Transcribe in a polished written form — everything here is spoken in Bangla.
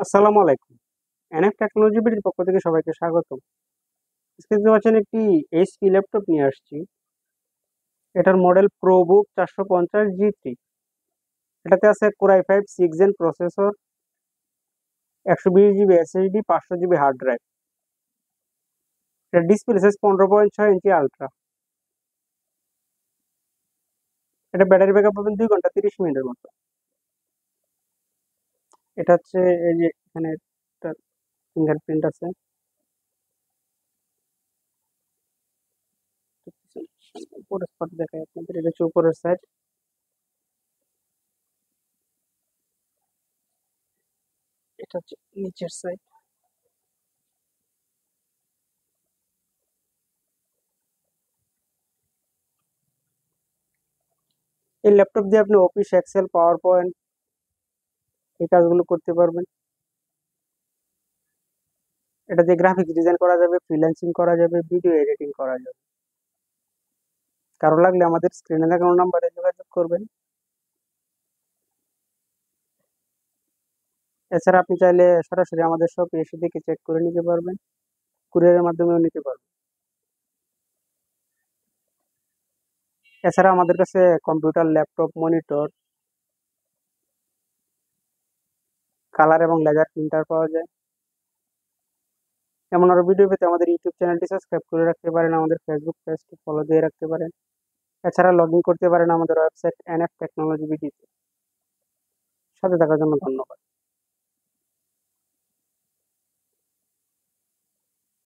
আসসালামু আলাইকুম। এনএফ টেকনোলজি বিডির পক্ষ থেকে সবাইকে স্বাগতম। আজকে দেখতে পাচ্ছেন একটি এইচপি ল্যাপটপ নিয়ে আসছি। এটার মডেল প্রোবুক 450 G3। এটাতে আছে core i5 6 gen processor, 120 GB SSD, 500 GB hard drive. এটার ডিসপ্লে সাইজ 15.6 ইঞ্চি আলট্রা। এটা ব্যাটারি ব্যাকআপ পাবেন 2 ঘন্টা 30 মিনিটের মতো। এটা হচ্ছে এই যে এখানে একটা ফিঙ্গারপ্রিন্ট আছে। উপরের স্পট দেখায় আপনাদের, এটা হচ্ছে উপরের সাইড। এটা হচ্ছে নিচের সাইড। এই ল্যাপটপ দিয়ে আপনি অফিস, এক্সেল, পাওয়ার পয়েন্ট এই কাজগুলো করতে পারবেন। এটা দিয়ে গ্রাফিক্স ডিজাইন করা যাবে, ফ্রিল্যান্সিং করা যাবে, ভিডিও এডিটিং করা যাবে। কারো লাগলে আমাদের স্ক্রিনে দেখানো নাম্বারে যোগাযোগ করবেন। এছাড়া আপনি চাইলে সরাসরি আমাদের শপে এসে দেখে চেক করে নিতে পারবেন, কুরিয়ারের মাধ্যমেও নিতে পারবেন। এছাড়া আমাদের কাছে কম্পিউটার, ল্যাপটপ, মনিটর, কালার এবং লেজার প্রিন্টার পাওয়া যায়। এমন আরো ভিডিও পেতে আমাদের ইউটিউব চ্যানেলটি সাবস্ক্রাইব করে রাখতে পারেন, আমাদের ফেসবুক পেজটি ফলো দিয়ে রাখতে পারেন। এছাড়া লগ ইন করতে পারেন আমাদের ওয়েবসাইট এনএফ টেকনোলজি বিডি। সাথে থাকার জন্য ধন্যবাদ।